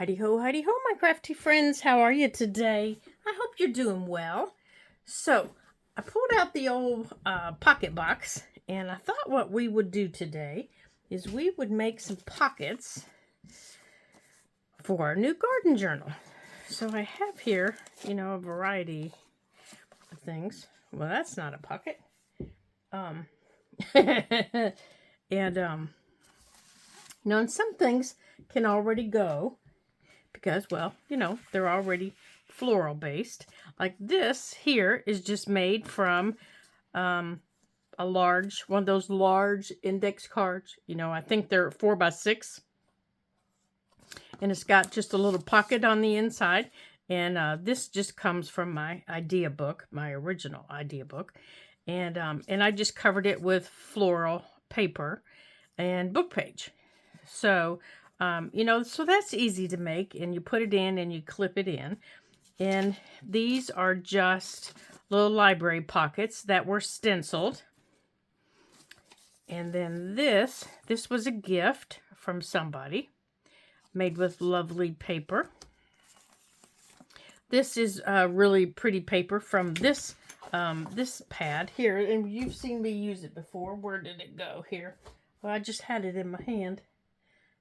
Heidi ho, my crafty friends. How are you today? I hope you're doing well. So, I pulled out the old pocket box, and I thought what we would do today is we would make some pockets for our new garden journal. So, I have here, a variety of things. Well, that's not a pocket. And, and some things can already go because, well, they're already floral based. Like this here is just made from one of those large index cards. I think they're 4x6. And it's got just a little pocket on the inside. And this just comes from my idea book, my original idea book. And I just covered it with floral paper and book page. So, so that's easy to make, and you put it in and you clip it in. And these are just little library pockets that were stenciled. And then this was a gift from somebody, made with lovely paper. This is really pretty paper from this pad here, and you've seen me use it before. Where did it go here? Well, I just had it in my hand.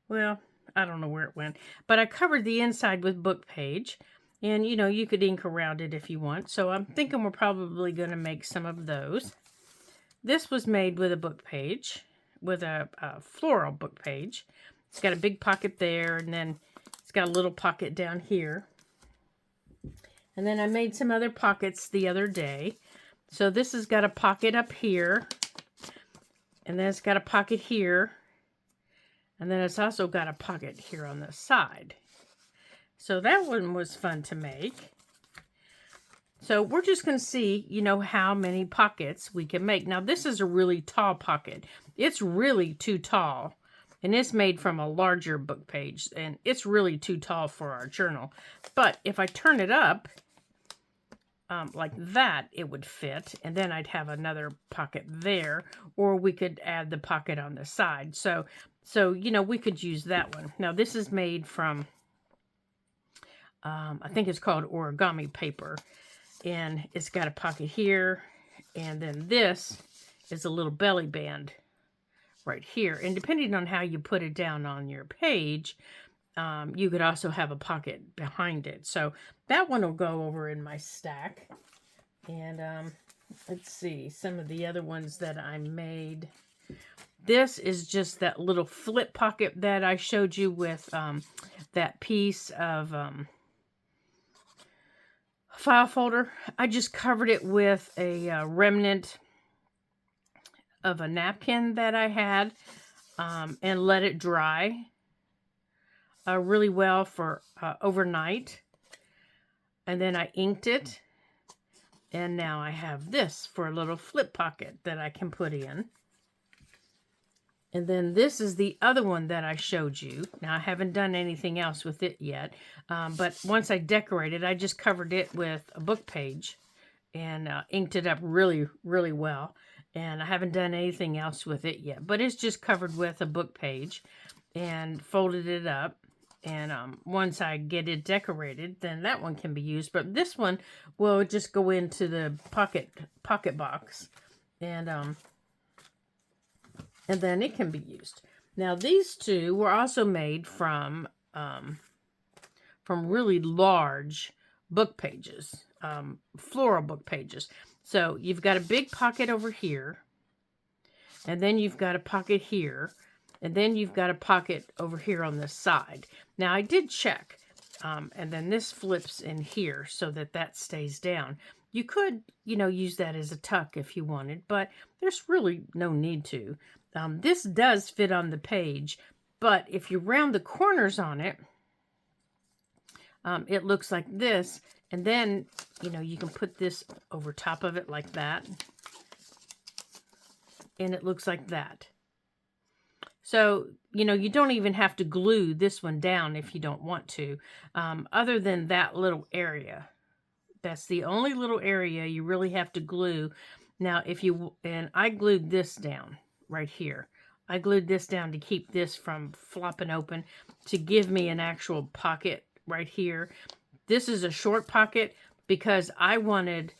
Well, I don't know where it went, but I covered the inside with book page, and you could ink around it if you want. So I'm thinking we're probably going to make some of those. This was made with a book page, with a floral book page. It's got a big pocket there, and then it's got a little pocket down here. And then I made some other pockets the other day. So this has got a pocket up here, and then it's got a pocket here. And then it's also got a pocket here on the side. So that one was fun to make. So we're just going to see, how many pockets we can make. Now, this is a really tall pocket. It's really too tall. And it's made from a larger book page. And it's really too tall for our journal. But if I turn it up, like that, it would fit. And then I'd have another pocket there. Or we could add the pocket on the side. So we could use that one. Now, this is made from, I think it's called origami paper. And it's got a pocket here. And then this is a little belly band right here. And depending on how you put it down on your page, you could also have a pocket behind it. So that one will go over in my stack. And let's see, some of the other ones that I made. This is just that little flip pocket that I showed you with that piece of file folder. I just covered it with a remnant of a napkin that I had and let it dry really well for overnight. And then I inked it. And now I have this for a little flip pocket that I can put in. And then this is the other one that I showed you. Now, I haven't done anything else with it yet. But once I decorated, I just covered it with a book page and inked it up really, really well. And I haven't done anything else with it yet. But it's just covered with a book page and folded it up. And once I get it decorated, then that one can be used. But this one will just go into the pocket box. And then it can be used. Now, these two were also made from really large book pages, floral book pages. So you've got a big pocket over here, and then you've got a pocket here, and then you've got a pocket over here on this side. Now, I did check, and then this flips in here so that stays down. You could, use that as a tuck if you wanted, but there's really no need to. This does fit on the page, but if you round the corners on it, it looks like this. And then, you can put this over top of it like that. And it looks like that. So, you don't even have to glue this one down if you don't want to, other than that little area. That's the only little area you really have to glue. Now, and I glued this down right here. I glued this down to keep this from flopping open, to give me an actual pocket right here. This is a short pocket because I wanted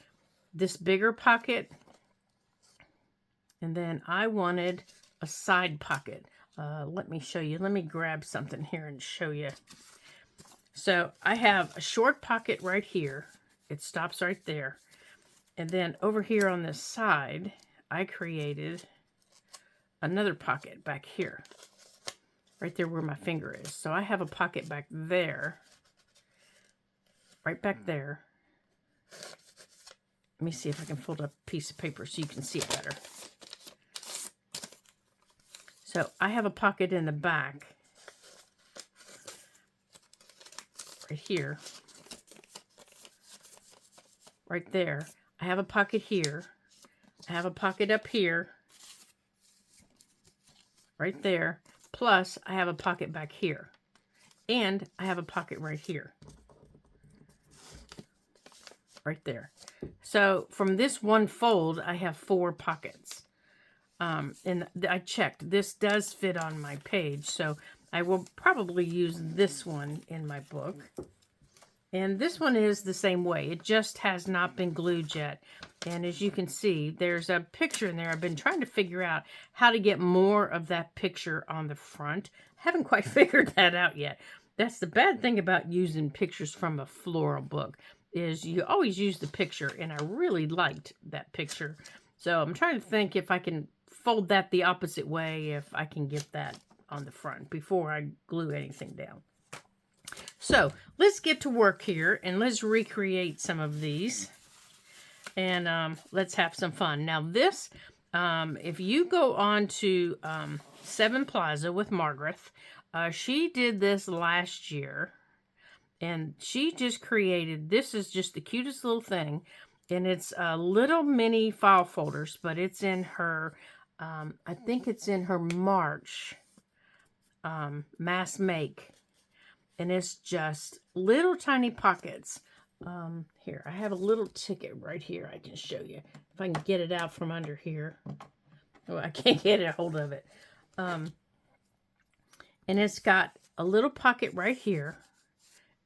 this bigger pocket, and then I wanted a side pocket. Let me show you. Let me grab something here and show you. So I have a short pocket right here. It stops right there. And then over here on this side, I created another pocket back here. Right there where my finger is. So I have a pocket back there. Right back there. Let me see if I can fold up a piece of paper so you can see it better. So I have a pocket in the back. Right here. Right there. I have a pocket here. I have a pocket up here. Right there. Plus, I have a pocket back here. And I have a pocket right here. Right there. So, from this one fold, I have 4 pockets. And I checked. This does fit on my page. So, I will probably use this one in my book. And this one is the same way. It just has not been glued yet. And as you can see, there's a picture in there. I've been trying to figure out how to get more of that picture on the front. Haven't quite figured that out yet. That's the bad thing about using pictures from a floral book, is you always use the picture. And I really liked that picture. So I'm trying to think if I can fold that the opposite way, if I can get that on the front before I glue anything down. So let's get to work here and let's recreate some of these, and let's have some fun. Now this, if you go on to Seven Plaza with Margaret, she did this last year, and she just created, this is just the cutest little thing, and it's little mini file folders, but it's in her, I think it's in her March mass make. And it's just little tiny pockets. Here, I have a little ticket right here I can show you. If I can get it out from under here. Oh, I can't get a hold of it. And it's got a little pocket right here.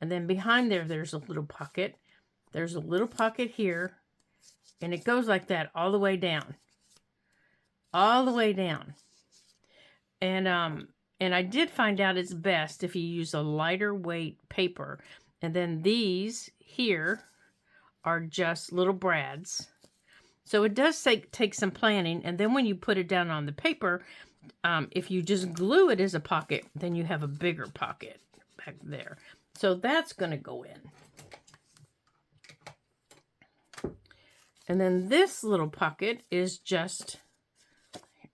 And then behind there, there's a little pocket. There's a little pocket here. And it goes like that all the way down. All the way down. And I did find out it's best if you use a lighter weight paper. And then these here are just little brads. So it does take some planning. And then when you put it down on the paper, if you just glue it as a pocket, then you have a bigger pocket back there. So that's going to go in. And then this little pocket is just...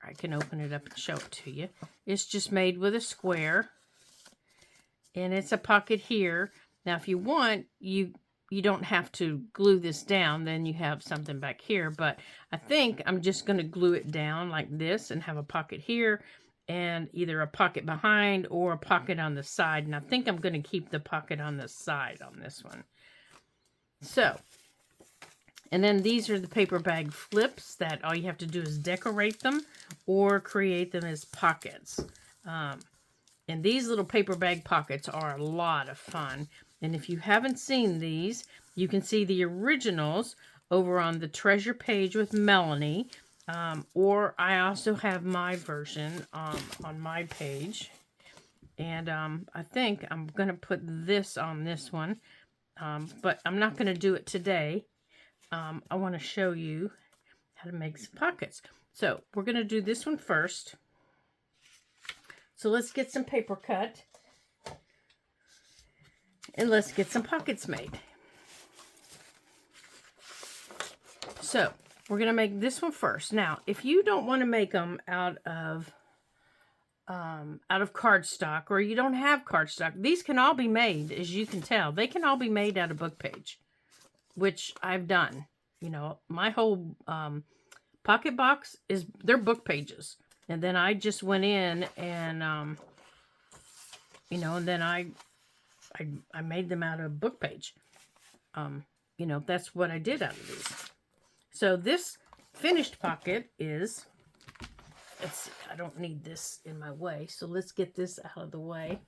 I can open it up and show it to you. It's just made with a square. And it's a pocket here. Now, if you want, you don't have to glue this down. Then you have something back here. But I think I'm just going to glue it down like this and have a pocket here. And either a pocket behind or a pocket on the side. And I think I'm going to keep the pocket on the side on this one. So... And then these are the paper bag flips that all you have to do is decorate them or create them as pockets. And these little paper bag pockets are a lot of fun. And if you haven't seen these, you can see the originals over on the treasure page with Melanie. Or I also have my version on my page. And I think I'm going to put this on this one. But I'm not going to do it today. I want to show you how to make some pockets. So we're going to do this one first. So let's get some paper cut. And let's get some pockets made. So we're going to make this one first. Now, if you don't want to make them out of cardstock, or you don't have cardstock, these can all be made, as you can tell. They can all be made out of book page, which I've done. You know, my whole pocket box they're book pages. And then I just went in and, you know, and then I made them out of book page. You know, that's what I did out of these. So this finished pocket is let's see, I don't need this in my way, so let's get this out of the way.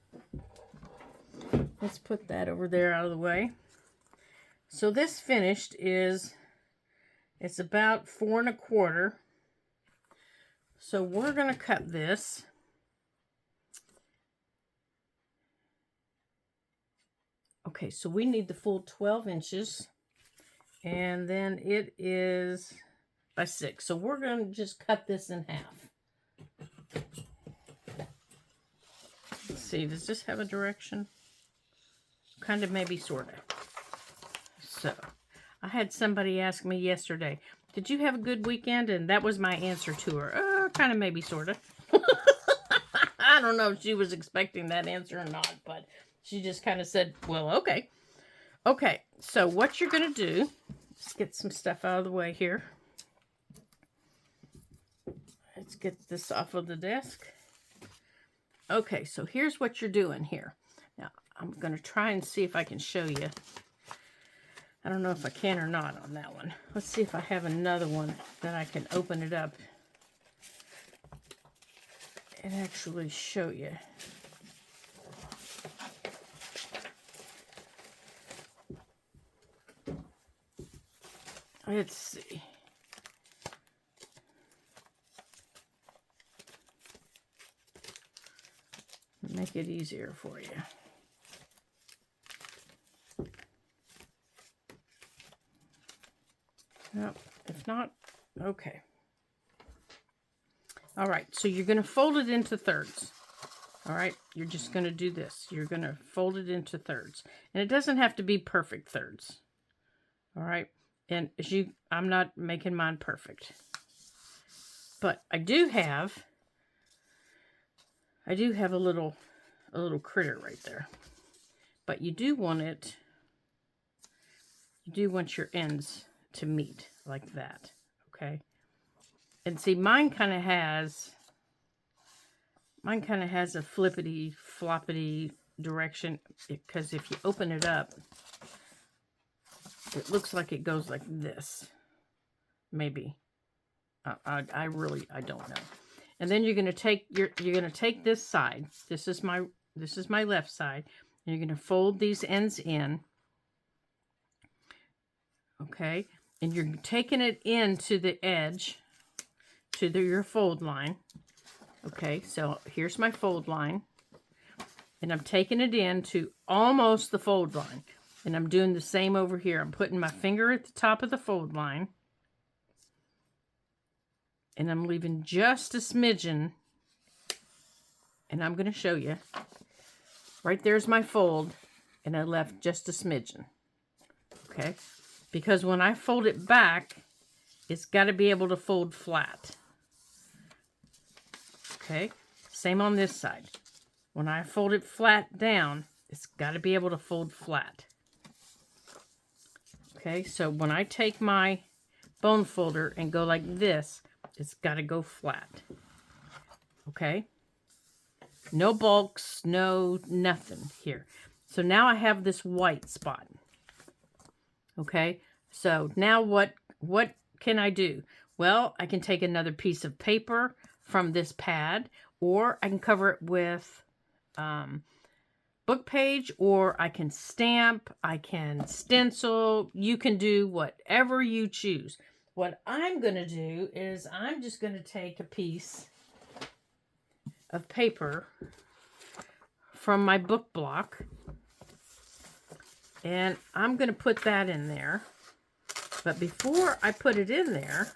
Let's put that over there out of the way. So this finished is, it's about 4 1/4. So we're going to cut this. Okay, so we need the full 12 inches. And then it is by 6. So we're going to just cut this in half. Let's see, does this have a direction? Kind of, maybe, sort of. So, I had somebody ask me yesterday, did you have a good weekend? And that was my answer to her. Kind of, maybe, sort of. I don't know if she was expecting that answer or not, but she just kind of said, well, okay. Okay, so what you're going to do, let's get some stuff out of the way here. Let's get this off of the desk. Okay, so here's what you're doing here. Now, I'm going to try and see if I can show you. I don't know if I can or not on that one. Let's see if I have another one that I can open it up and actually show you. Let's see. Make it easier for you. Nope, if not, okay. All right, so you're going to fold it into thirds. All right, you're just going to do this. You're going to fold it into thirds. And it doesn't have to be perfect thirds. All right, and I'm not making mine perfect. But I do have a little critter right there. But you do want your ends to meet like that, okay? And see, mine kind of has a flippity floppity direction, because if you open it up, it looks like it goes like this. Maybe. I don't know. And then you're gonna take this side. This is my left side, and you're gonna fold these ends in. Okay, and you're taking it into the edge, to your fold line. Okay, so here's my fold line, and I'm taking it in to almost the fold line, and I'm doing the same over here. I'm putting my finger at the top of the fold line, and I'm leaving just a smidgen, and I'm going to show you. Right there's my fold, and I left just a smidgen. Okay, because when I fold it back, it's got to be able to fold flat. Okay, same on this side. When I fold it flat down, it's got to be able to fold flat. Okay, so when I take my bone folder and go like this, it's got to go flat. Okay, no bulks, no nothing here. So now I have this white spot. Okay, so now what can I do? Well, I can take another piece of paper from this pad, or I can cover it with book page, or I can stamp, I can stencil. You can do whatever you choose. What I'm going to do is I'm just going to take a piece of paper from my book block, and I'm going to put that in there. But before I put it in there,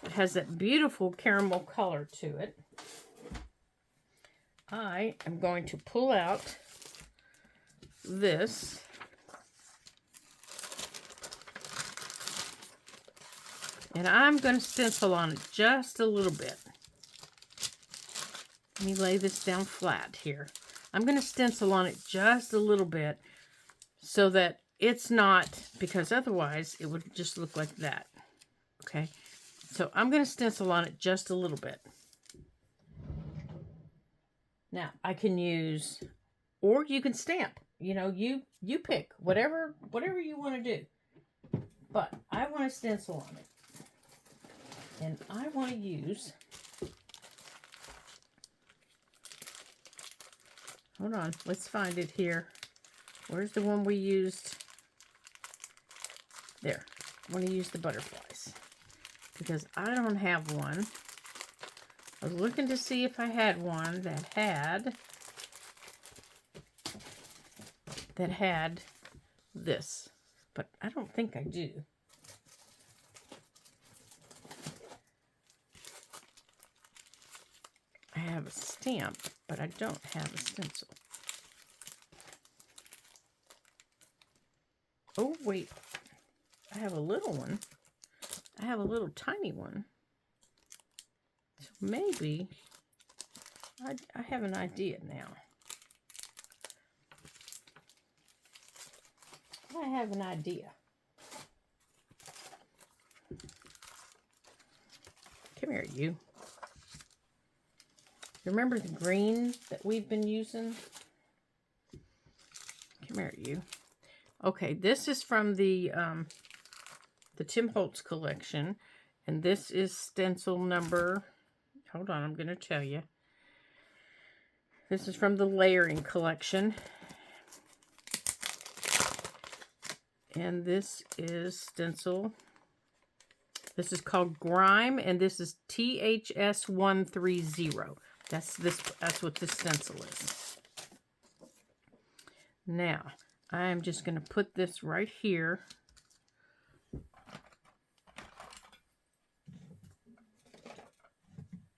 it has that beautiful caramel color to it. I am going to pull out this. And I'm going to stencil on it just a little bit. Let me lay this down flat here. I'm going to stencil on it just a little bit so that it's not, because otherwise it would just look like that. Okay, so I'm going to stencil on it just a little bit. Now I can use, or you can stamp. You know, you pick whatever you want to do. But I want to stencil on it. And I want to use, hold on, let's find it here. Where's the one we used? There. I want to use the butterflies because I don't have one. I was looking to see if I had one that had this, but I don't think I do. I have a stamp, but I don't have a stencil. Oh, wait. I have a little one. I have a little tiny one. So maybe I have an idea now. I have an idea. Come here, you. Remember the green that we've been using? Come here, you. Okay, this is from the Tim Holtz collection, and this is stencil number, hold on, I'm going to tell you. This is from the layering collection, and this is stencil. This is called Grime, and this is THS 130. That's what this stencil is. Now, I'm just going to put this right here.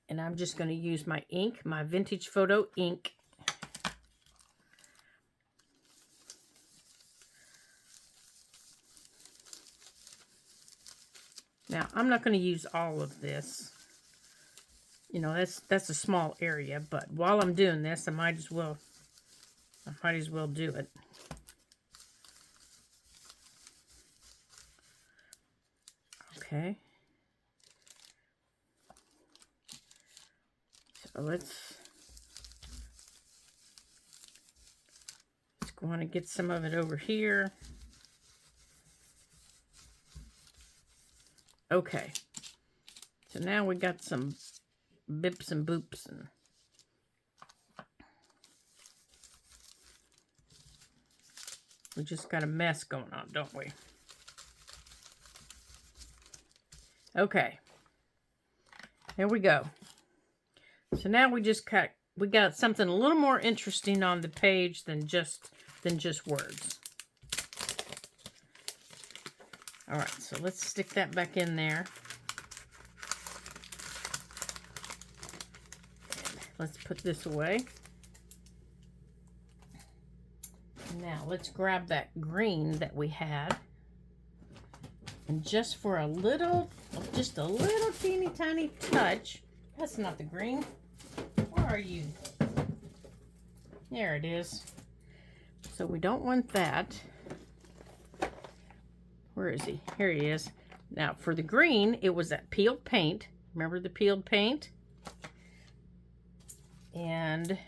And I'm just going to use my ink, my Vintage Photo ink. Now, I'm not going to use all of this. You know, that's a small area, but while I'm doing this, I might as well do it. Okay. So let's go on and get some of it over here. Okay. So now we got some bips and boops, and we just got a mess going on, don't we? Okay. There we go. So now we got something a little more interesting on the page than just words. All right, so let's stick that back in there. Let's put this away. Now let's grab that green that we had. And just for a little teeny tiny touch. That's not the green. Where are you? There it is. So we don't want that. Where is he? Here he is. Now for the green, it was that peeled paint. Remember the peeled paint? And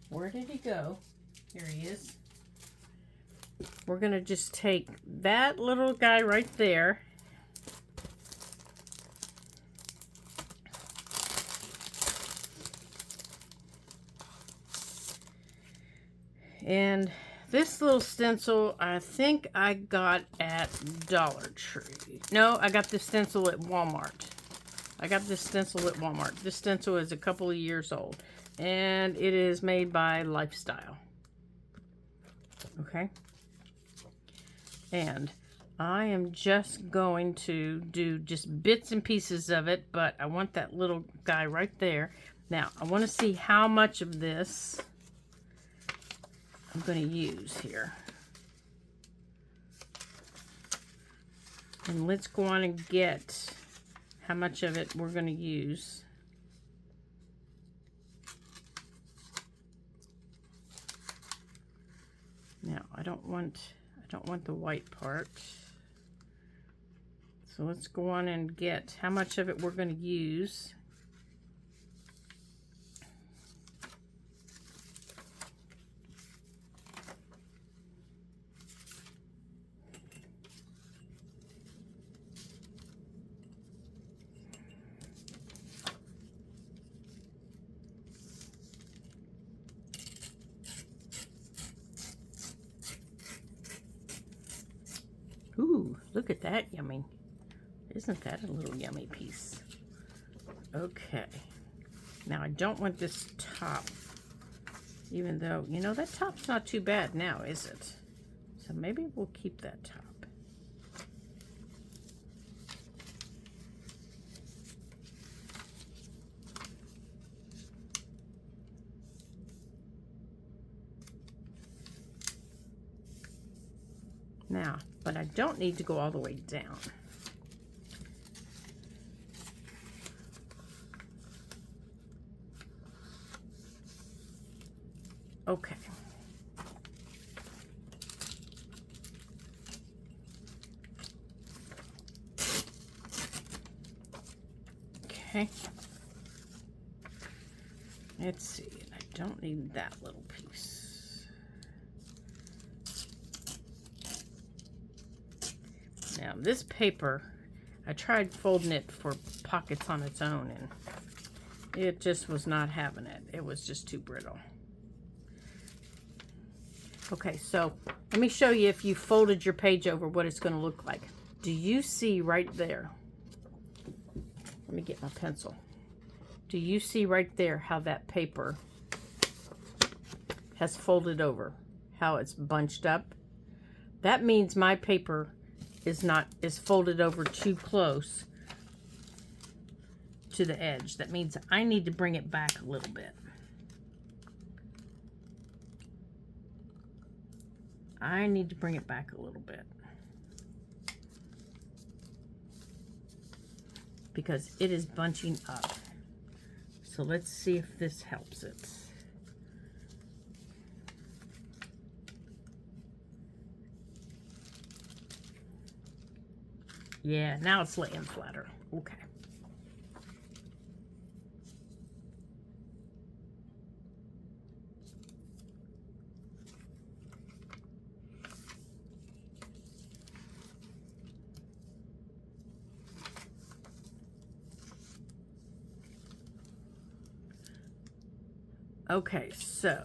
where did he go? Here he is. We're going to just take that little guy right there. And this little stencil, I think I got at Dollar Tree. No, I got this stencil at Walmart. This stencil is a couple of years old. And it is made by Lifestyle. Okay. And I am just going to do just bits and pieces of it, but I want that little guy right there. Now, I want to see how much of this I'm going to use here. And let's go on and get how much of it we're going to use. Now, I don't want the white part. So let's go on and get how much of it we're going to use. Look at that yummy. Isn't that a little yummy piece? Okay. Now I don't want this top, even though, you know, that top's not too bad now, is it? So maybe we'll keep that top. Now, but I don't need to go all the way down. Okay. Okay. Let's see. I don't need that little piece. Now, this paper, I tried folding it for pockets on its own, and it just was not having it. It was just too brittle. Okay, so let me show you, if you folded your page over, what it's going to look like. Do you see right there? Let me get my pencil. Do you see right there how that paper has folded over? How it's bunched up? That means my paper is folded over too close to the edge. That means I need to bring it back a little bit. I need to bring it back a little bit, because it is bunching up. So let's see if this helps it. Yeah, now it's laying flatter. Okay. Okay, so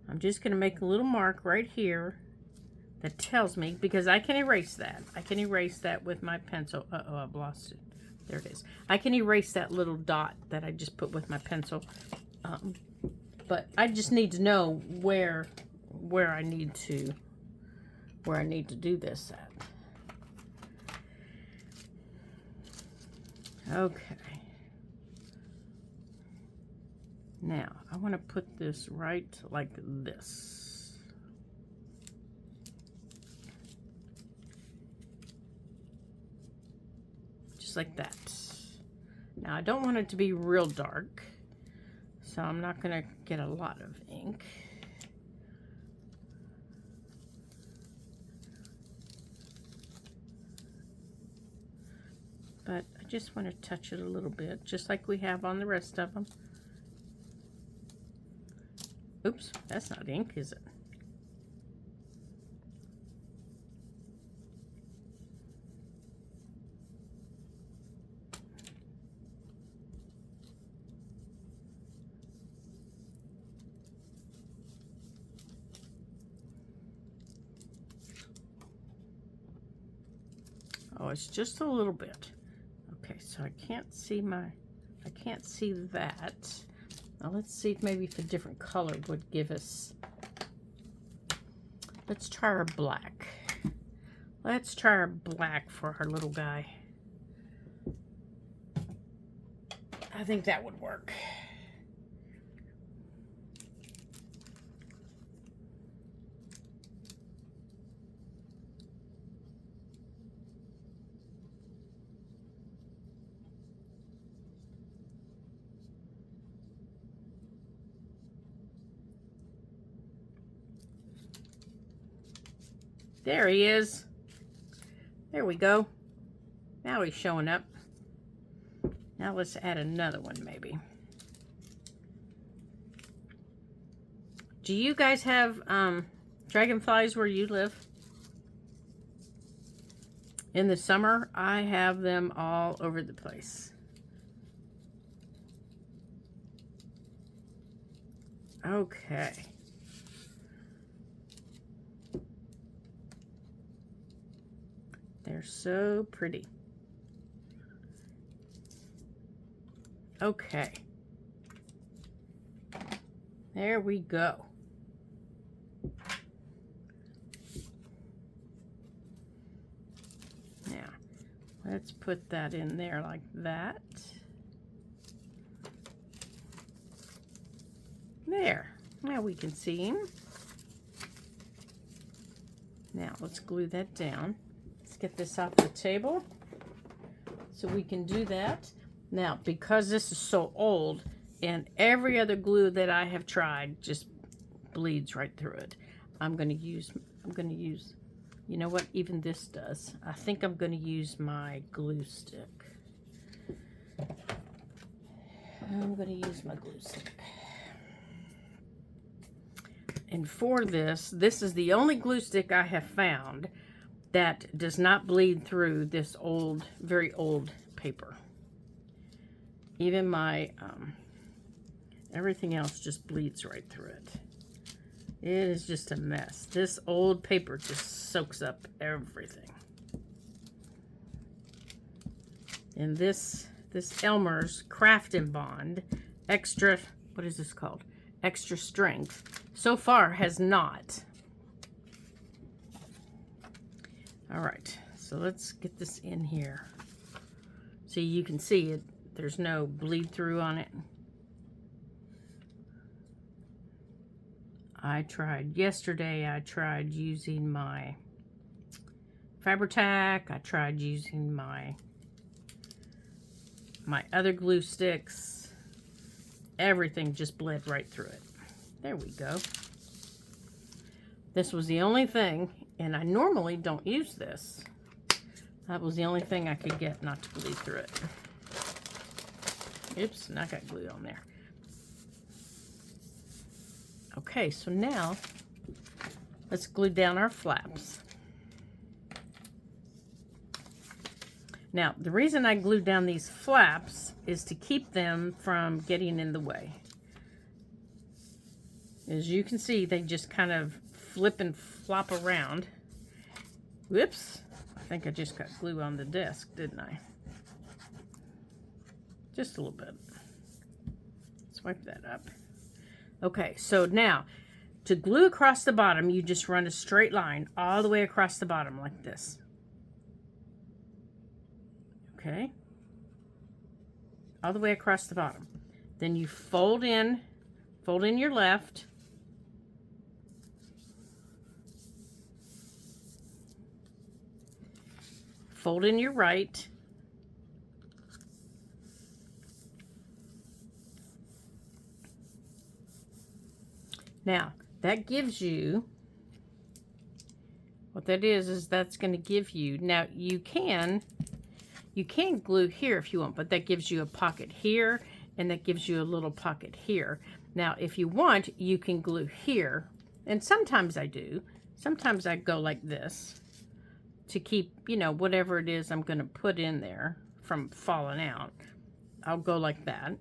I'm just going to make a little mark right here that tells me, because I can erase that. I can erase that with my pencil. Uh-oh, I've lost it. There it is. I can erase that little dot that I just put with my pencil. But I just need to know where I need to do this at. Okay. Now, I want to put this right like this. Just like that. Now, I don't want it to be real dark, so I'm not going to get a lot of ink. But I just want to touch it a little bit, just like we have on the rest of them. Oops, that's not ink, is it? Oh, it's just a little bit. Okay, so I can't see that. Now let's see if maybe if a different color would give us. Let's try our black. Let's try our black for our little guy. I think that would work. There he is. There we go. Now he's showing up. Now let's add another one maybe. Do you guys have dragonflies where you live? In the summer, I have them all over the place. Okay. They're so pretty. Okay. There we go. Now, let's put that in there like that. There. Now we can see him. Now, let's glue that down. Let's get this off the table so we can do that. Now, because this is so old, and every other glue that I have tried just bleeds right through it, I'm going to use, you know what, even this does. I think I'm going to use my glue stick. I'm going to use my glue stick. And for this is the only glue stick I have found that does not bleed through this old, very old paper. Even my, everything else just bleeds right through it. It is just a mess. This old paper just soaks up everything. And this Elmer's Craft and Bond extra, what is this called? Extra strength, so far has not. All right, so let's get this in here. See, you can see it. There's no bleed through on it. Yesterday I tried using my Fabri-Tac. I tried using my other glue sticks. Everything just bled right through it. There we go. This was the only thing, and I normally don't use this. That was the only thing I could get not to bleed through it. Oops, and I got glue on there. Okay, so now let's glue down our flaps. Now, the reason I glued down these flaps is to keep them from getting in the way. As you can see, they just kind of flip and flop around. Whoops, I think I just got glue on the desk, didn't I? Just a little bit. Swipe that up. Okay, so now, to glue across the bottom, you just run a straight line all the way across the bottom like this. Okay, all the way across the bottom. Then you fold in your left, fold in your right, now that gives you, what that is that's going to give you, now you can glue here if you want, but that gives you a pocket here, and that gives you a little pocket here. Now, if you want, you can glue here, and sometimes I do. Sometimes I go like this to keep, you know, whatever it is I'm going to put in there from falling out. I'll go like that.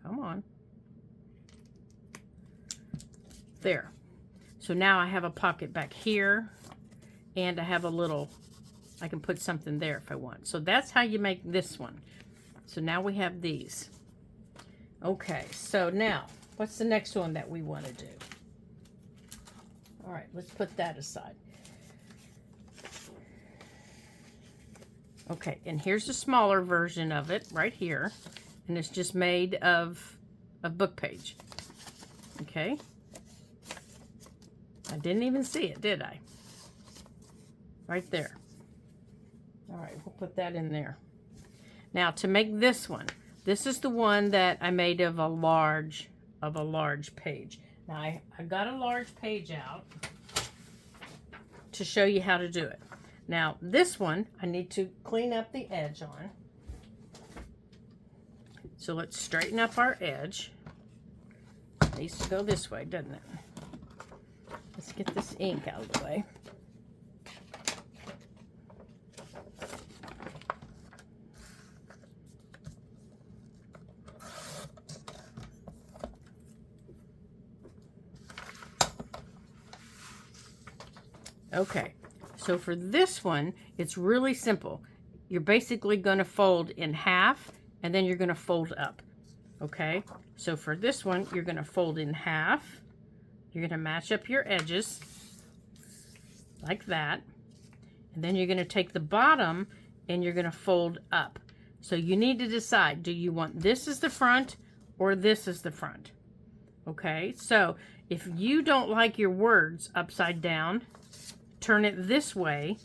Come on. There. So now I have a pocket back here. And I have a little, I can put something there if I want. So that's how you make this one. So now we have these. Okay, so now, what's the next one that we want to do? All right, let's put that aside. Okay, and here's a smaller version of it right here. And it's just made of a book page. Okay. I didn't even see it, did I? Right there. All right, we'll put that in there. Now, to make this one, this is the one that I made of a large page. Now, I got a large page out to show you how to do it. Now, this one, I need to clean up the edge on. So let's straighten up our edge. It needs to go this way, doesn't it? Let's get this ink out of the way. Okay, so for this one, it's really simple. You're basically going to fold in half, and then you're going to fold up. Okay, so for this one, you're going to fold in half. You're going to match up your edges like that. And then you're going to take the bottom and you're going to fold up. So you need to decide, do you want this as the front or this as the front? Okay, so if you don't like your words upside down, turn it this way,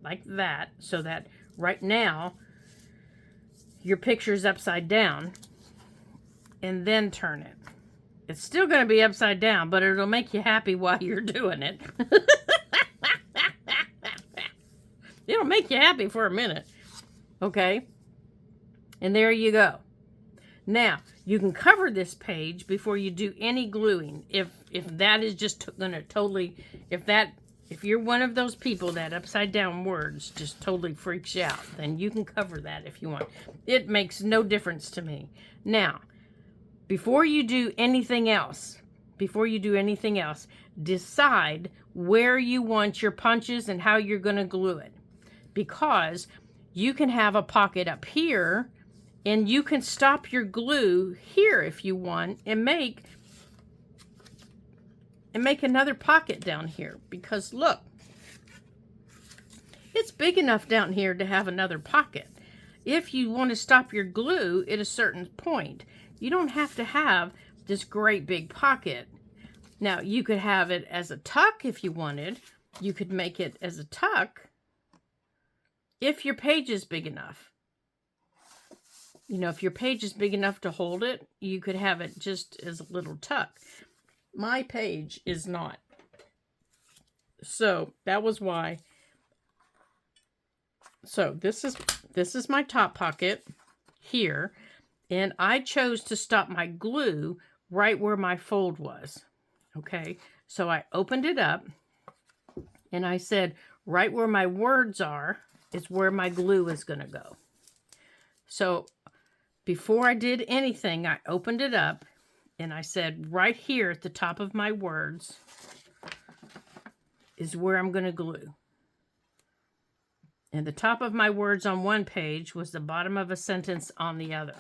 like that, so that right now your picture's upside down, and then turn it. It's still going to be upside down, but it'll make you happy while you're doing it. It'll make you happy for a minute. Okay? And there you go. Now, you can cover this page before you do any gluing. If that is just going to totally, if you're one of those people that upside down words just totally freaks you out, then you can cover that if you want. It makes no difference to me. Now, before you do anything else, decide where you want your punches and how you're going to glue it. Because you can have a pocket up here, and you can stop your glue here if you want, and make another pocket down here. Because look, it's big enough down here to have another pocket. If you want to stop your glue at a certain point, you don't have to have this great big pocket. Now, you could have it as a tuck if you wanted. You could make it as a tuck if your page is big enough. You know, if your page is big enough to hold it, you could have it just as a little tuck. My page is not. So that was why. So this is my top pocket here. And I chose to stop my glue right where my fold was. Okay, so I opened it up and I said, right where my words are is where my glue is going to go. So before I did anything, I opened it up and I said, right here at the top of my words is where I'm going to glue. And the top of my words on one page was the bottom of a sentence on the other.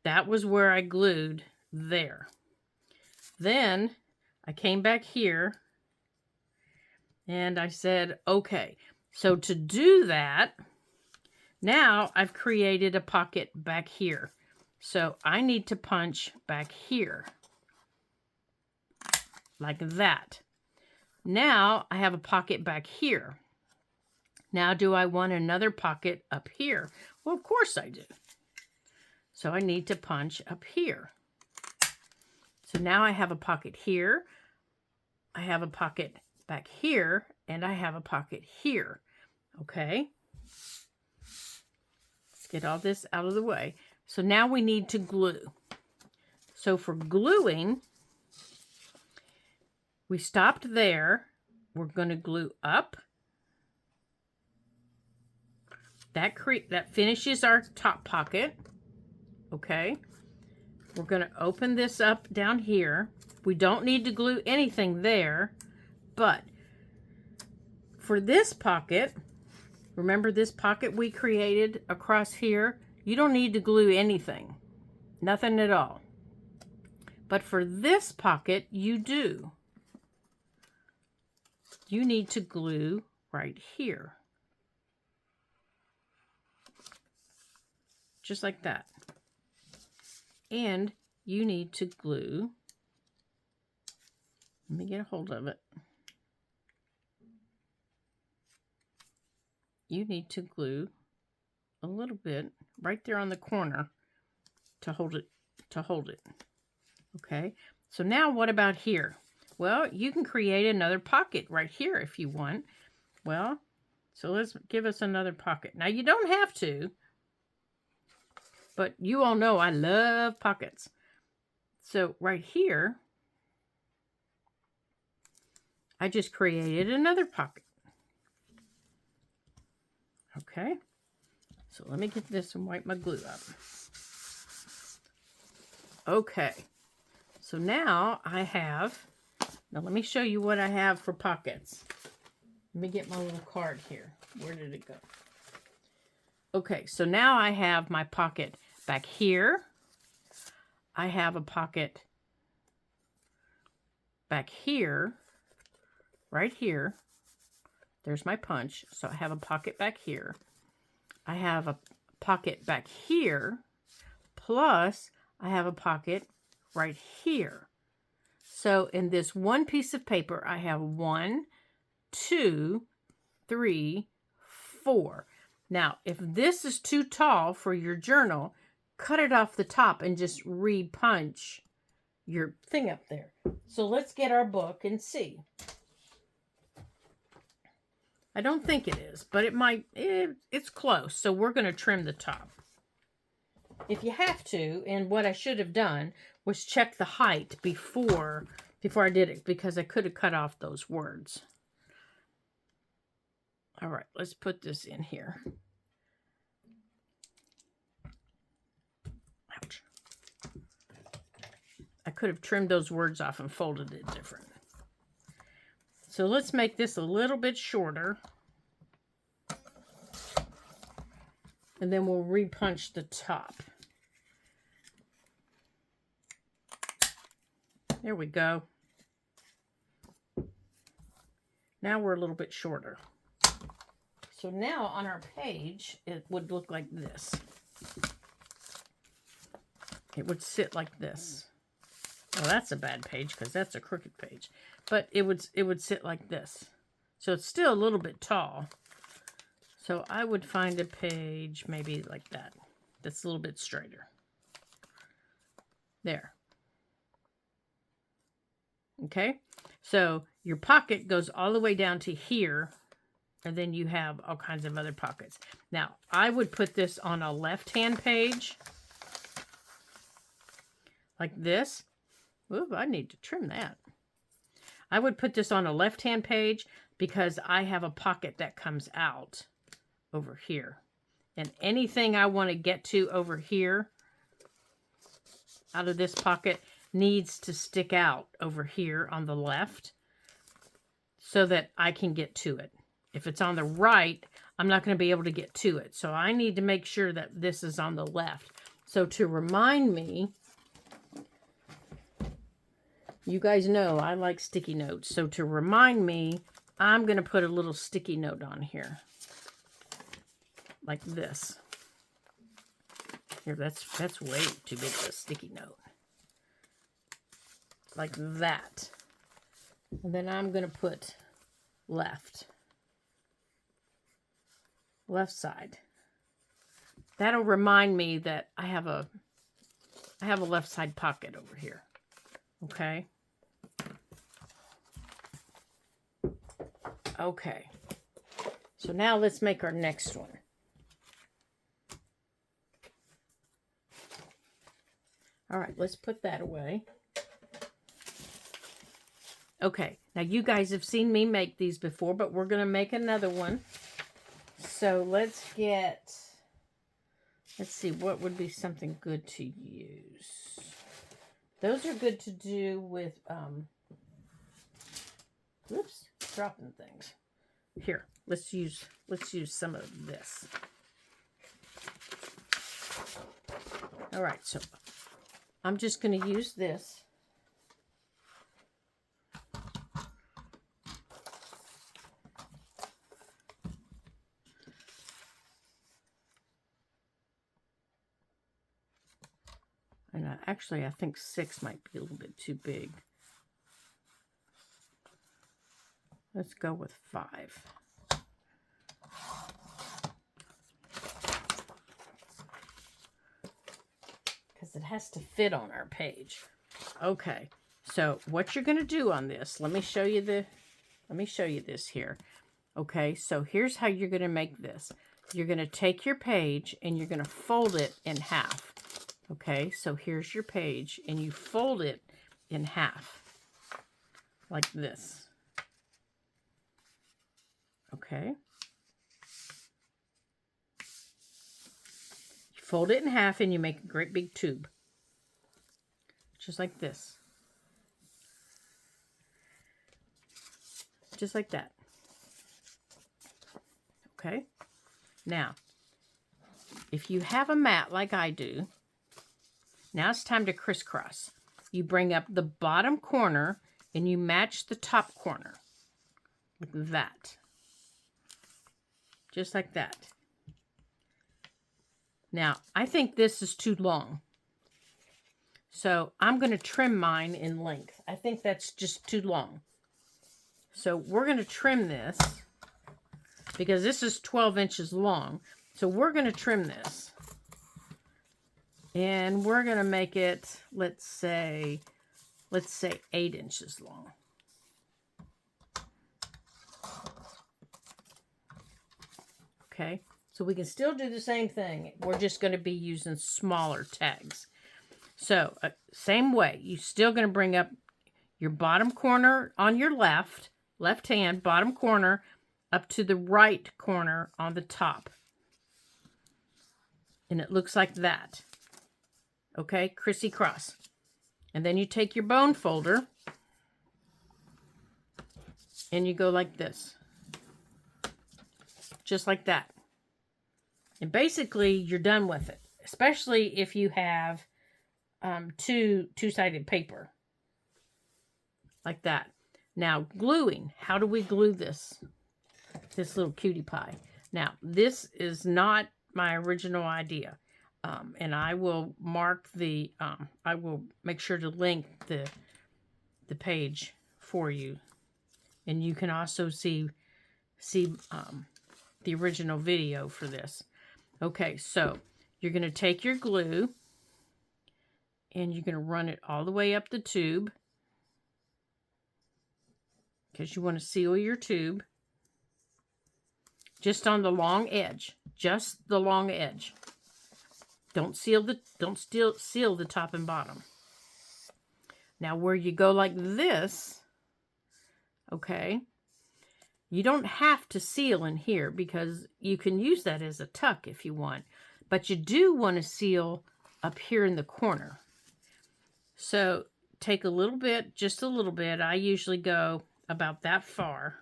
That was where I glued there. Then I came back here and I said, okay, so to do that, now I've created a pocket back here. So I need to punch back here like that. Now I have a pocket back here. Now do I want another pocket up here? Well, of course I do. So I need to punch up here. So now I have a pocket here, I have a pocket back here, and I have a pocket here. Okay? Let's get all this out of the way. So now we need to glue. So for gluing, we stopped there. We're going to glue up. That finishes our top pocket. Okay? We're going to open this up down here. We don't need to glue anything there, but for this pocket, remember this pocket we created across here? You don't need to glue anything. Nothing at all. But for this pocket, you do. You need to glue right here. Just like that. And you need to glue, let me get a hold of it. You need to glue a little bit right there on the corner to hold it, Okay, so now what about here? Well, you can create another pocket right here if you want. Well, so let's give us another pocket. Now you don't have to, but you all know I love pockets. So right here, I just created another pocket. Okay, so let me get this and wipe my glue up. Okay, so now I have, now let me show you what I have for pockets. Let me get my little card here. Where did it go? Okay, so now I have my pocket back here. I have a pocket back here, right here. There's my punch. So I have a pocket back here. I have a pocket back here, plus I have a pocket right here. So in this one piece of paper, I have 1, 2, 3, 4. Now, if this is too tall for your journal, cut it off the top and just re-punch your thing up there. So let's get our book and see. I don't think it is, but it might, it's close. So we're going to trim the top. If you have to, and what I should have done was check the height before I did it, because I could have cut off those words. All right, let's put this in here. Ouch. I could have trimmed those words off and folded it different. So let's make this a little bit shorter. And then we'll re-punch the top. There we go. Now we're a little bit shorter. So now on our page, it would look like this. It would sit like this. Well, that's a bad page because that's a crooked page. But it would sit like this. So it's still a little bit tall. So I would find a page maybe like that. That's a little bit straighter. There. Okay. So your pocket goes all the way down to here. And then you have all kinds of other pockets. Now, I would put this on a left-hand page. Like this. Ooh, I need to trim that. I would put this on a left-hand page because I have a pocket that comes out over here. And anything I want to get to over here, out of this pocket, needs to stick out over here on the left so that I can get to it. If it's on the right, I'm not going to be able to get to it. So I need to make sure that this is on the left. So to remind me, you guys know I like sticky notes. So to remind me, I'm going to put a little sticky note on here. Like this. Here, that's way too big of a sticky note. Like that. And then I'm going to put left. Left side. That'll remind me that I have a left side pocket over here. Okay. Okay. So now let's make our next one. All right, let's put that away. Okay, now you guys have seen me make these before, but we're going to make another one. So let's see, what would be something good to use? Those are good to do with, oops, dropping things. Here, let's use some of this. All right, so I'm just going to use this. And actually, I think 6 might be a little bit too big. Let's go with 5. Because it has to fit on our page. Okay, so what you're going to do on this, let me show you this here. Okay, so here's how you're going to make this. You're going to take your page and you're going to fold it in half. Okay, so here's your page, and you fold it in half, like this. Okay. You fold it in half, and you make a great big tube. Just like this. Just like that. Okay. Now, if you have a mat like I do, now it's time to crisscross. You bring up the bottom corner and you match the top corner. Like that. Just like that. Now, I think this is too long. So I'm going to trim mine in length. I think that's just too long. So we're going to trim this because this is 12 inches long. So we're going to trim this. And we're going to make it, let's say 8 inches long. Okay, so we can still do the same thing. We're just going to be using smaller tags. So, same way, you're still going to bring up your bottom corner on your left hand, bottom corner, up to the right corner on the top. And it looks like that. Okay, crissy-cross. And then you take your bone folder and you go like this. Just like that. And basically, you're done with it. Especially if you have two-sided paper. Like that. Now, gluing. How do we glue this? This little cutie pie. Now, this is not my original idea. And I will mark the, I will make sure to link the page for you. And you can also see the original video for this. Okay, so you're going to take your glue and you're going to run it all the way up the tube because you want to seal your tube just on the long edge, just the long edge. Don't seal the top and bottom. Now where you go like this, okay, you don't have to seal in here because you can use that as a tuck if you want. But you do want to seal up here in the corner. So take a little bit, just a little bit. I usually go about that far.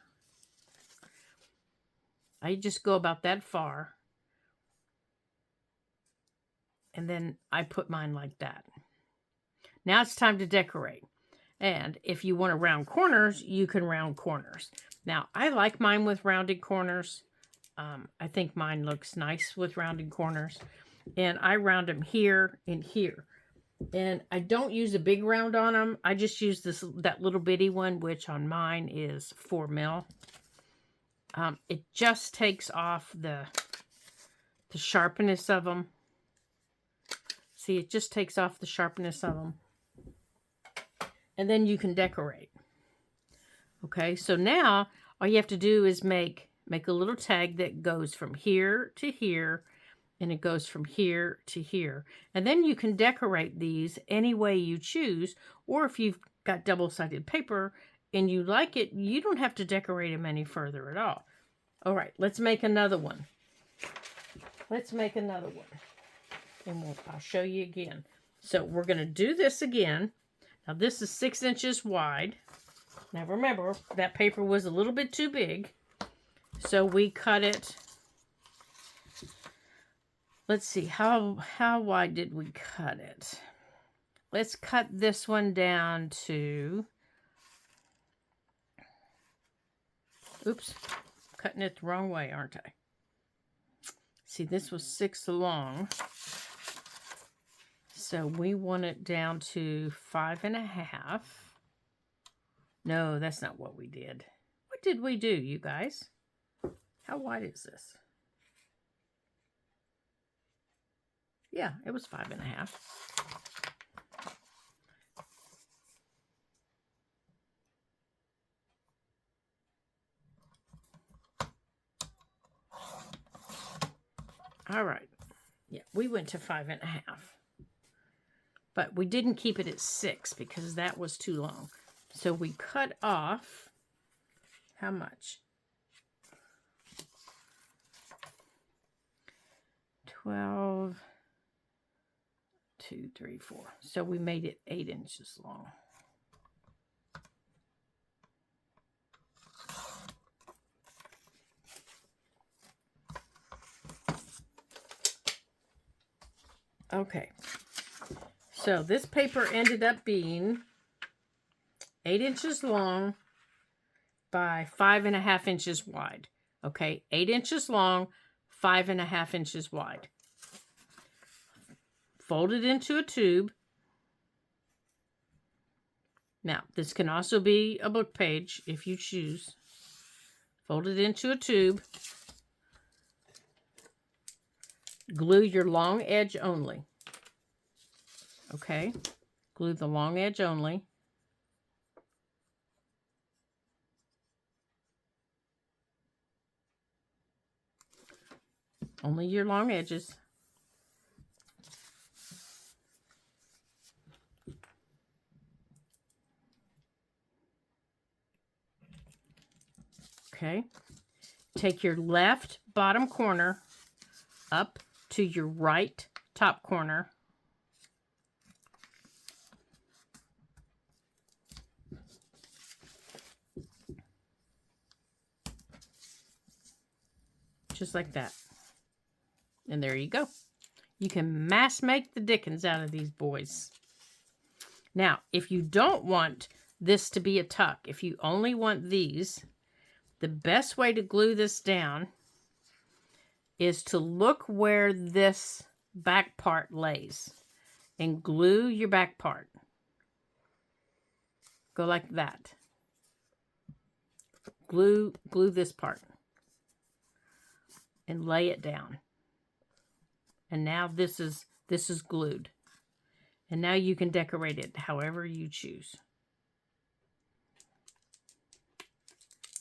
I just go about that far. And then I put mine like that. Now it's time to decorate. And if you want to round corners, you can round corners. Now, I like mine with rounded corners. I think mine looks nice with rounded corners. And I round them here and here. And I don't use a big round on them. I just use that little bitty one, which on mine is 4 mil. It just takes off the sharpness of them. See, it just takes off the sharpness of them. And then you can decorate. Okay, so now all you have to do is make a little tag that goes from here to here, and it goes from here to here. And then you can decorate these any way you choose, or if you've got double-sided paper and you like it, you don't have to decorate them any further at all. All right, let's make another one. Let's make another one. And I'll show you again. So we're going to do this again. Now this is 6 inches wide. Now remember, that paper was a little bit too big. So we cut it. Let's see, how wide did we cut it? Let's cut this one down to... Oops, cutting it the wrong way, aren't I? See, this was 6 long. So we want it down to 5.5. No, that's not what we did. What did we do, you guys? How wide is this? Yeah, it was 5.5. All right. Yeah, we went to 5.5. But we didn't keep it at 6 because that was too long. So we cut off, how much? 12, 2, 3, 4. So we made it 8 inches long. Okay. So this paper ended up being 8 inches long by 5.5 inches wide. Okay, 8 inches long, 5.5 inches wide. Fold it into a tube. Now, this can also be a book page if you choose. Fold it into a tube. Glue your long edge only. Okay, glue the long edge only. Only your long edges. Okay. Take your left bottom corner up to your right top corner. Just like that. And there you go. You can mass make the dickens out of these boys. Now, if you don't want this to be a tuck, if you only want these, the best way to glue this down is to look where this back part lays and glue your back part. Go like that. Glue this part and lay it down. And now this is glued. And now you can decorate it however you choose.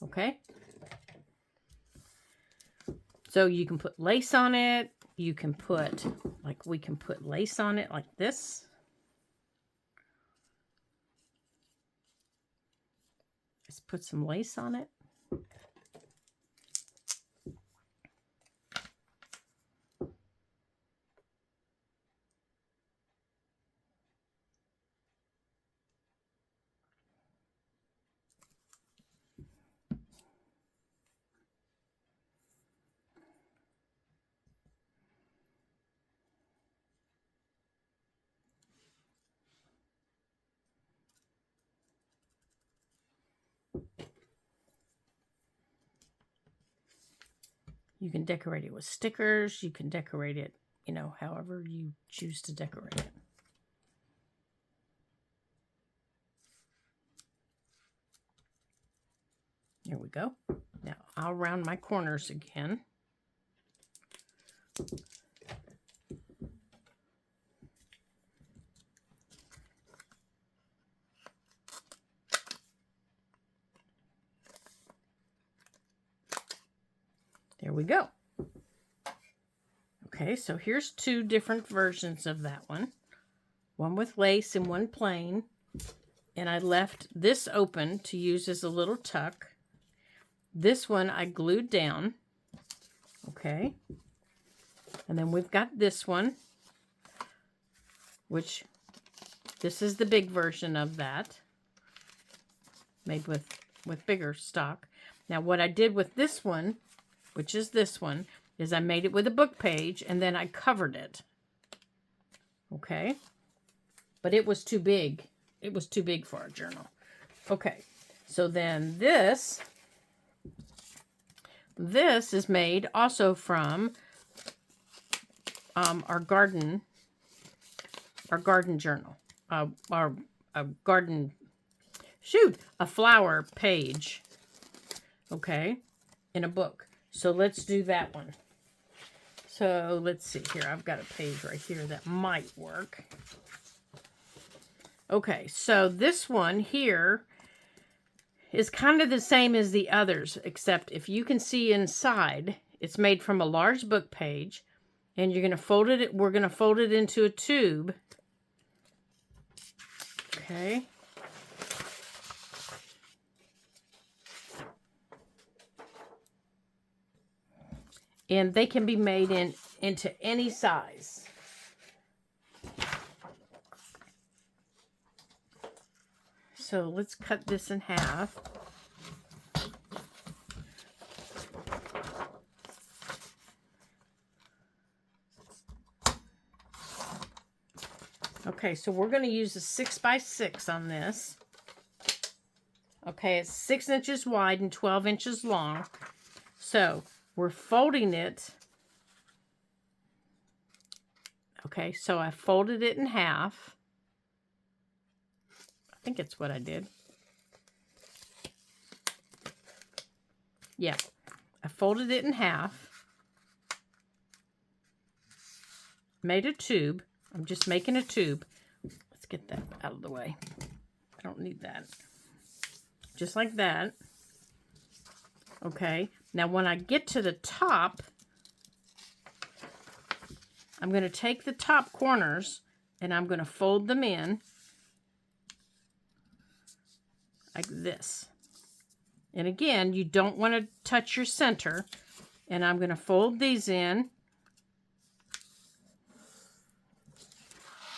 Okay? So you can put lace on it. You can put, like we can put lace on it like this. Let's put some lace on it. You can decorate it with stickers. You can decorate it, you know, however you choose to decorate it. Here we go. Now I'll round my corners again. There we go. Okay, so here's two different versions of that one. One with lace and one plain. And I left this open to use as a little tuck. This one I glued down. Okay. And then we've got this one, which this is the big version of that. Made with bigger stock. Now what I did with this one, which is this one, is I made it with a book page and then I covered it. Okay. But it was too big. It was too big for our journal. Okay. So then this is made also from our garden journal. Our garden, a flower page. Okay. In a book. So let's do that one. So let's see here. I've got a page right here that might work. Okay, so this one here is kind of the same as the others, except if you can see inside, it's made from a large book page, and you're going to fold it. We're going to fold it into a tube. Okay. And they can be made into any size. So let's cut this in half. Okay, so we're going to use a 6x6 on this. Okay, it's 6 inches wide and 12 inches long. So we're folding it. Okay, so I folded it in half. I think it's what I did. Yeah, I folded it in half. Made a tube. I'm just making a tube. Let's get that out of the way. I don't need that. Just like that. Okay, now when I get to the top, I'm going to take the top corners and I'm going to fold them in like this. And again, you don't want to touch your center. And I'm going to fold these in.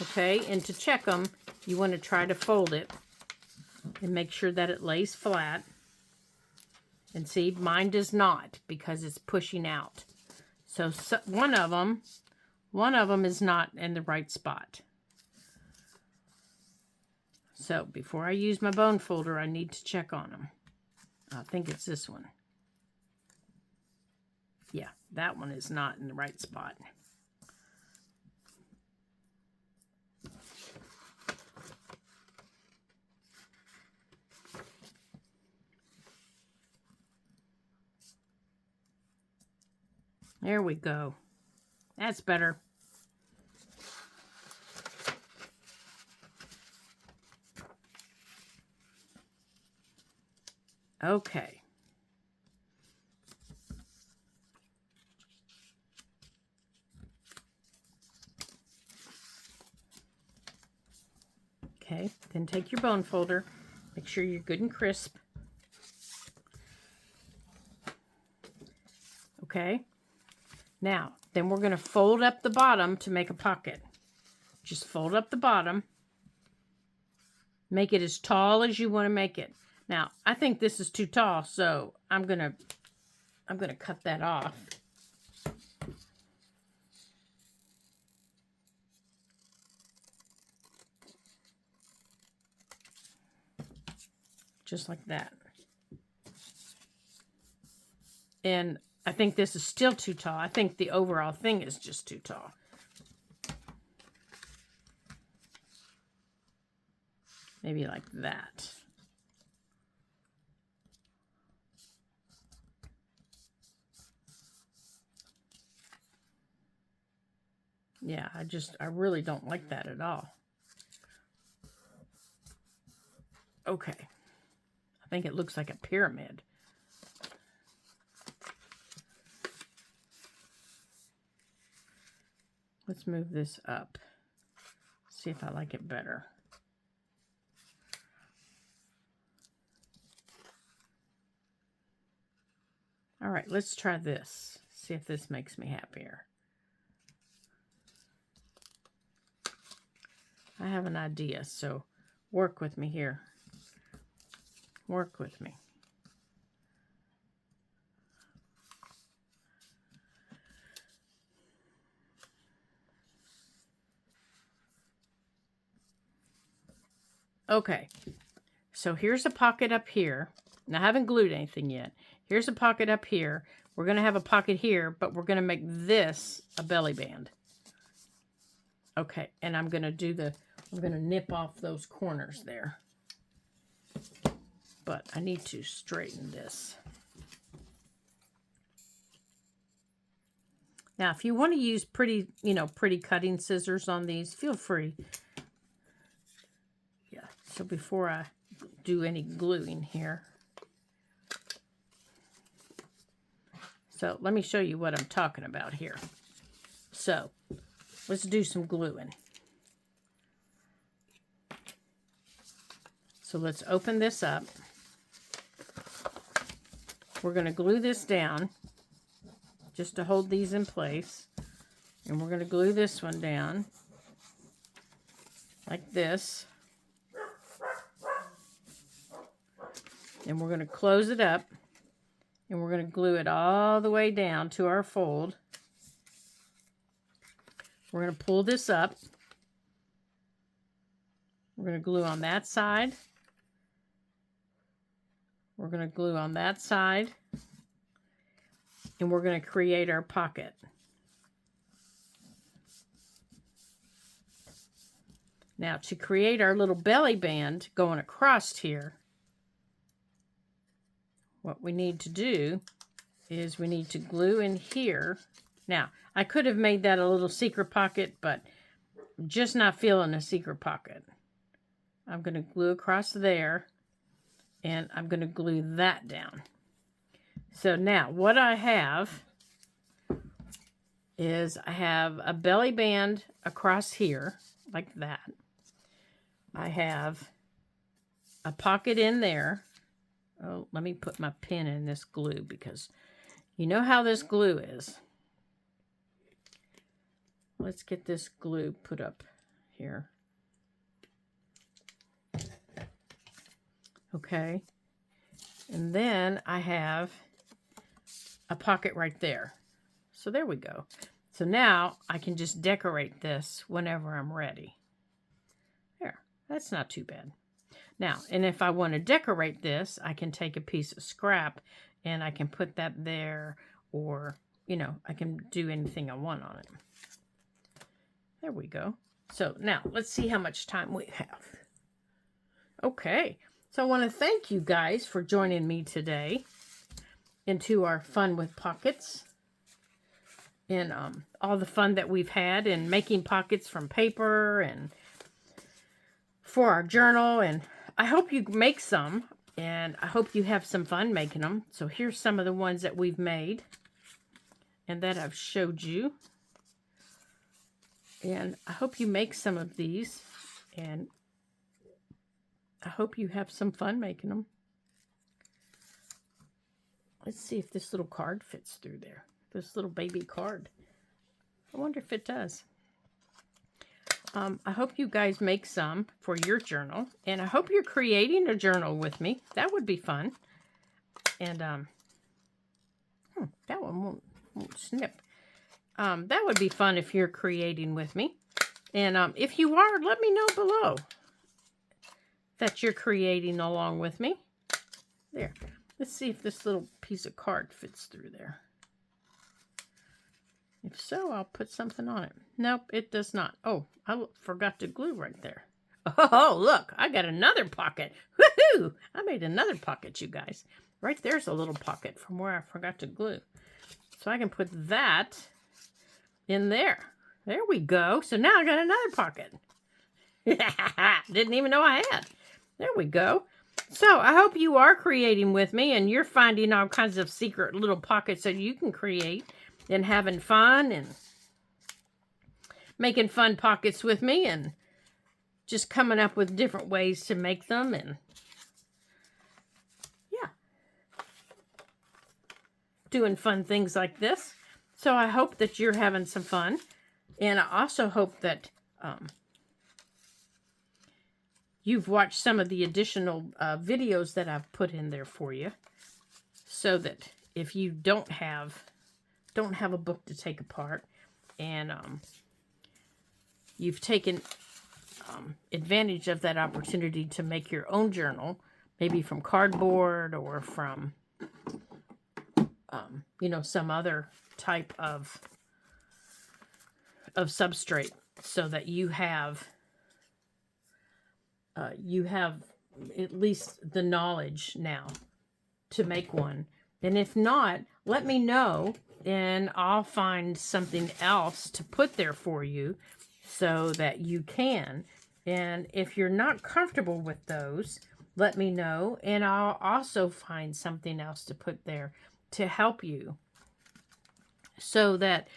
Okay, and to check them, you want to try to fold it and make sure that it lays flat. And see, mine does not because it's pushing out. So one of them is not in the right spot. So before I use my bone folder, I need to check on them. I think it's this one. Yeah, that one is not in the right spot. There we go. That's better. Okay. Okay, then take your bone folder. Make sure you're good and crisp. Okay. Now, then we're going to fold up the bottom to make a pocket. Just fold up the bottom. Make it as tall as you want to make it. Now, I think this is too tall, so I'm going to cut that off. Just like that. And I think this is still too tall. I think the overall thing is just too tall. Maybe like that. Yeah, I really don't like that at all. Okay. I think it looks like a pyramid. Let's move this up. See if I like it better. All right, let's try this. See if this makes me happier. I have an idea, so work with me here. Work with me. Okay, so here's a pocket up here. Now, I haven't glued anything yet. Here's a pocket up here. We're going to have a pocket here, but we're going to make this a belly band. Okay, and I'm going to nip off those corners there. But I need to straighten this. Now, if you want to use pretty cutting scissors on these, feel free. Yeah, so before I do any gluing here. So let me show you what I'm talking about here. So let's do some gluing. So let's open this up. We're going to glue this down just to hold these in place. And we're going to glue this one down like this. And we're going to close it up. And we're going to glue it all the way down to our fold. We're going to pull this up. We're going to glue on that side. We're going to glue on that side. And we're going to create our pocket. Now, to create our little belly band going across here, what we need to do is we need to glue in here. Now, I could have made that a little secret pocket, but I'm just not feeling a secret pocket. I'm going to glue across there, and I'm going to glue that down. So now, what I have is I have a belly band across here, like that. I have a pocket in there. Oh, let me put my pin in this glue because you know how this glue is. Let's get this glue put up here. Okay. And then I have a pocket right there. So there we go. So now I can just decorate this whenever I'm ready. There. That's not too bad. Now, and if I want to decorate this, I can take a piece of scrap and I can put that there, or, you know, I can do anything I want on it. There we go. So now let's see how much time we have. Okay. So I want to thank you guys for joining me today into our fun with pockets. And all the fun that we've had in making pockets from paper and for our journal. And I hope you make some, and I hope you have some fun making them. So here's some of the ones that we've made and that I've showed you. And I hope you make some of these, and I hope you have some fun making them. Let's see if this little card fits through there. This little baby card. I wonder if it does. I hope you guys make some for your journal. And I hope you're creating a journal with me. That would be fun. And that one won't snip. That would be fun if you're creating with me. And if you are, let me know below that you're creating along with me. There. Let's see if this little piece of card fits through there. If so, I'll put something on it. Nope, it does not. Oh, I forgot to glue right there. Oh, look, I got another pocket. Woohoo! I made another pocket, you guys. Right there's a little pocket from where I forgot to glue. So I can put that in there. There we go. So now I got another pocket. Didn't even know I had. There we go. So I hope you are creating with me and you're finding all kinds of secret little pockets that you can create and having fun and making fun pockets with me and just coming up with different ways to make them. And yeah, doing fun things like this. So I hope that you're having some fun. And I also hope that you've watched some of the additional videos that I've put in there for you, so that if you don't have a book to take apart, and you've taken advantage of that opportunity to make your own journal, maybe from cardboard or from you know, some other type of substrate, so that you have at least the knowledge now to make one. And if not, let me know and I'll find something else to put there for you so that you can. And if you're not comfortable with those, let me know and I'll also find something else to put there to help you so that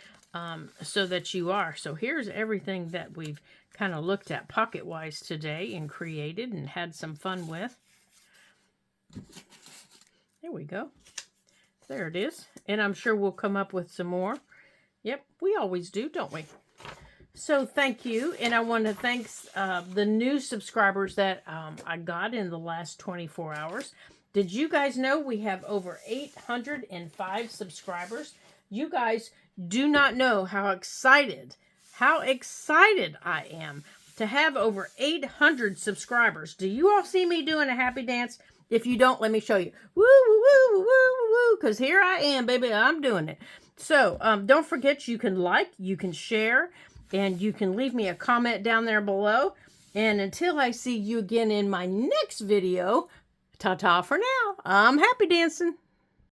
you are. So here's everything that we've kind of looked at pocket-wise today and created and had some fun with. There we go. There it is. And I'm sure we'll come up with some more. Yep, we always do, don't we? So thank you. And I want to thank the new subscribers that I got in the last 24 hours. Did you guys know we have over 805 subscribers? You guys do not know how excited I am to have over 800 subscribers. Do you all see me doing a happy dance? If you don't, let me show you. Woo, woo, woo, woo, woo, woo, because here I am, baby. I'm doing it. So don't forget, you can like, you can share, and you can leave me a comment down there below. And until I see you again in my next video, ta-ta for now. I'm happy dancing.